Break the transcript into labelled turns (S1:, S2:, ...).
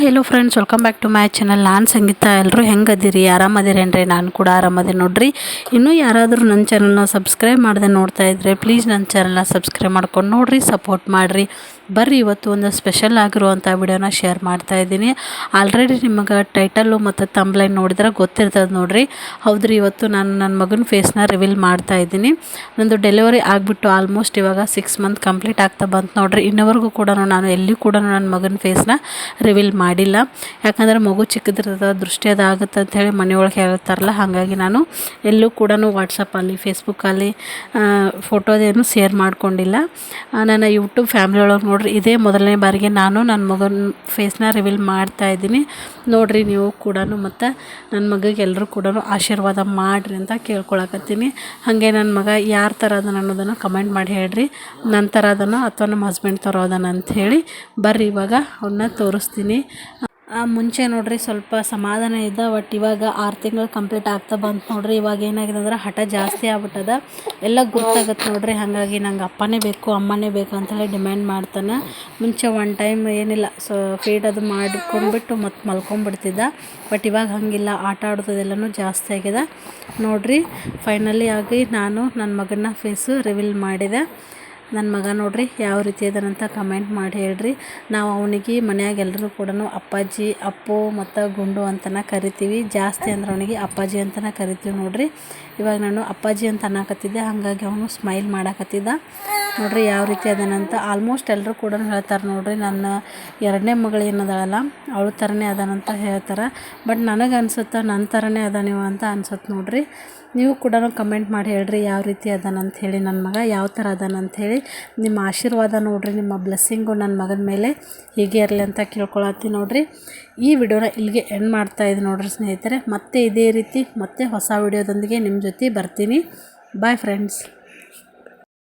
S1: Hello friends, welcome back to my channel. ನಾನು ಸಂಗೀತ. ಎಲ್ಲರೂ ಹೆಂಗದಿರಿ? ಆರಾಮದಿರೇನ್ರಿ? ನಾನು ಕೂಡ ಆರಾಮದಿ ನೋಡ್ರಿ. ಇನ್ನೂ ಯಾರಾದರೂ ನನ್ನ ಚಾನಲ್ನ ಸಬ್ಸ್ಕ್ರೈಬ್ ಮಾಡದೆ ನೋಡ್ತಾ ಇದ್ದರೆ ಪ್ಲೀಸ್ ನನ್ನ ಚಾನಲ್ನ ಸಬ್ಸ್ಕ್ರೈಬ್ ಮಾಡ್ಕೊಂಡು ನೋಡಿರಿ, ಸಪೋರ್ಟ್ ಮಾಡಿರಿ. ಬರ್ರಿ, ಇವತ್ತು ಒಂದು ಸ್ಪೆಷಲ್ ಆಗಿರುವಂಥ ವಿಡಿಯೋನ ಶೇರ್ ಮಾಡ್ತಾ ಇದ್ದೀನಿ. ಆಲ್ರೆಡಿ ನಿಮಗೆ ಟೈಟಲ್ಲು ಮತ್ತು ತಂಬ್ಲೈನ್ ನೋಡಿದ್ರೆ ಗೊತ್ತಿರ್ತದೆ ನೋಡ್ರಿ. ಹೌದ್ರಿ, ಇವತ್ತು ನಾನು ನನ್ನ ಮಗನ ಫೇಸ್ನ ರಿವೀಲ್ ಮಾಡ್ತಾ ಇದ್ದೀನಿ. ನಂದು ಡೆಲಿವರಿ ಆಗಿಬಿಟ್ಟು ಆಲ್ಮೋಸ್ಟ್ ಇವಾಗ 6 ಮಂತ್ ಕಂಪ್ಲೀಟ್ ಆಗ್ತಾ ಬಂತು ನೋಡ್ರಿ. ಇನ್ನವರೆಗೂ ಕೂಡ ನಾನು ಎಲ್ಲಿ ಕೂಡ ನನ್ನ ಮಗನ ಫೇಸ್ನ ರಿವೀಲ್ ಮಾಡಿಲ್ಲ. ಯಾಕಂದರೆ ಮಗು ಚಿಕ್ಕದಿರ್ತದೆ, ದೃಷ್ಟಿ ಅದಾಗುತ್ತೆ ಅಂಥೇಳಿ ಮನೆಯೊಳಗೆ ಹೇಳ್ತಾರಲ್ಲ, ಹಾಗಾಗಿ ನಾನು ಎಲ್ಲೂ ಕೂಡ ವಾಟ್ಸಪ್ಪಲ್ಲಿ ಫೇಸ್ಬುಕ್ಕಲ್ಲಿ ಫೋಟೋದೇನು ಶೇರ್ ಮಾಡ್ಕೊಂಡಿಲ್ಲ. ನನ್ನ ಯೂಟ್ಯೂಬ್ ಫ್ಯಾಮಿಲಿ ಒಳಗೆ ನೋಡ್ರಿ, ಇದೇ ಮೊದಲನೇ ಬಾರಿಗೆ ನಾನು ನನ್ನ ಮಗನ ಫೇಸ್ನ ರಿವೀಲ್ ಮಾಡ್ತಾ ಇದ್ದೀನಿ ನೋಡ್ರಿ. ನೀವು ಕೂಡ ಮತ್ತು ನನ್ನ ಮಗಗೆ ಎಲ್ಲರೂ ಕೂಡ ಆಶೀರ್ವಾದ ಮಾಡಿರಿ ಅಂತ ಕೇಳ್ಕೊಳಕತ್ತೀನಿ. ಹಾಗೆ ನನ್ನ ಮಗ ಯಾರ ಥರ ಅದನ್ನು ಅನ್ನೋದನ್ನು ಕಮೆಂಟ್ ಮಾಡಿ ಹೇಳ್ರಿ. ನನ್ನ ಥರ ಅದನ್ನು ಅಥವಾ ನಮ್ಮ ಹಸ್ಬೆಂಡ್ ಥರ ಅದನ್ನು ಅಂಥೇಳಿ. ಬರ್ರಿ, ಇವಾಗ ಅವನ್ನ ತೋರಿಸ್ತೀನಿ. ಮುಂಚೆ ನೋಡ್ರಿ ಸ್ವಲ್ಪ ಸಮಾಧಾನ ಇದ್ದ, ಬಟ್ ಇವಾಗ 6 ತಿಂಗಳು ಕಂಪ್ಲೀಟ್ ಆಗ್ತಾ ಬಂತು ನೋಡ್ರಿ. ಇವಾಗ ಏನಾಗಿದೆ ಅಂದ್ರೆ ಹಠ ಜಾಸ್ತಿ ಆಗ್ಬಿಟ್ಟದ, ಎಲ್ಲ ಗೊತ್ತಾಗತ್ತೆ ನೋಡ್ರಿ. ಹಾಗಾಗಿ ನಂಗೆ ಅಪ್ಪನೇ ಬೇಕು, ಅಮ್ಮನೇ ಬೇಕು ಅಂತೇಳಿ ಡಿಮ್ಯಾಂಡ್ ಮಾಡ್ತಾನೆ. ಮುಂಚೆ ಒನ್ ಟೈಮ್ ಏನಿಲ್ಲ, ಫೀಡ್ ಅದು ಮಾಡಿಕೊಂಡ್ಬಿಟ್ಟು ಮತ್ತೆ ಮಲ್ಕೊಂಡ್ಬಿಡ್ತಿದ್ದ. ಬಟ್ ಇವಾಗ ಹಾಗಿಲ್ಲ, ಆಟ ಆಡೋದೆಲ್ಲನೂ ಜಾಸ್ತಿ ಆಗಿದೆ ನೋಡ್ರಿ. ಫೈನಲಿ ಆಗಿ ನಾನು ನನ್ನ ಮಗನ ಫೇಸು ರಿವೀಲ್ ಮಾಡಿದೆ. ನನ್ನ ಮಗ ನೋಡ್ರಿ ಯಾವ ರೀತಿ ಅದನ್ನಂತ ಕಮೆಂಟ್ ಮಾಡಿ ಹೇಳ್ರಿ. ನಾವು ಅವನಿಗೆ ಮನ್ಯಾಗ ಎಲ್ಲರೂ ಕೂಡ ಅಪ್ಪಾಜಿ, ಅಪ್ಪು ಮತ್ತು ಗುಂಡು ಅಂತನ ಕರಿತೀವಿ. ಜಾಸ್ತಿ ಅಂದ್ರೆ ಅವನಿಗೆ ಅಪ್ಪಾಜಿ ಅಂತಲೇ ಕರಿತೀವಿ ನೋಡ್ರಿ. ಇವಾಗ ನಾನು ಅಪ್ಪಾಜಿ ಅಂತ ಅನ್ನಕತ್ತಿದ್ದೆ, ಹಾಗಾಗಿ ಅವನು ಸ್ಮೈಲ್ ಮಾಡಕತ್ತಿದ್ದ ನೋಡ್ರಿ. ಯಾವ ರೀತಿ ಅದನ್ನಂತ ಆಲ್ಮೋಸ್ಟ್ ಎಲ್ಲರೂ ಕೂಡ ಹೇಳ್ತಾರೆ ನೋಡ್ರಿ. ನನ್ನ 2ನೇ ಮಗಳು ಏನದಾಳಲ್ಲ, ಅವಳ ಥರನೇ ಅದಾನಂತ ಹೇಳ್ತಾರೆ. ಬಟ್ ನನಗೆ ಅನ್ಸುತ್ತೆ ನನ್ನ ಥರನೇ ಅದ ನೀವು ಅಂತ ಅನ್ಸುತ್ತೆ ನೋಡ್ರಿ. ನೀವು ಕೂಡ ಕಮೆಂಟ್ ಮಾಡಿ ಹೇಳ್ರಿ ಯಾವ ರೀತಿ ಅದಾನಂತ ಹೇಳಿ, ನನ್ನ ಮಗ ಯಾವ ಥರ ಅದಾನಂತ ಹೇಳಿ. ನಿಮ್ಮ ಆಶೀರ್ವಾದ ನೋಡ್ರಿ, ನಿಮ್ಮ ಬ್ಲೆಸ್ಸಿಂಗು ನನ್ನ ಮಗನ ಮೇಲೆ ಹೀಗೆ ಇರಲಿ ಅಂತ ಕೇಳ್ಕೊಳತ್ತೀನಿ ನೋಡ್ರಿ. ಈ ವಿಡಿಯೋನ ಇಲ್ಲಿಗೆ ಎಂಡ್ ಮಾಡ್ತಾ ಇದ್ದೀನಿ ನೋಡ್ರಿ ಸ್ನೇಹಿತರೆ. ಮತ್ತೆ ಇದೇ ರೀತಿ ಮತ್ತೆ ಹೊಸ ವಿಡಿಯೋದೊಂದಿಗೆ ನಿಮ್ಮ ಜೊತೆ ಬರ್ತೀನಿ. Bye friends.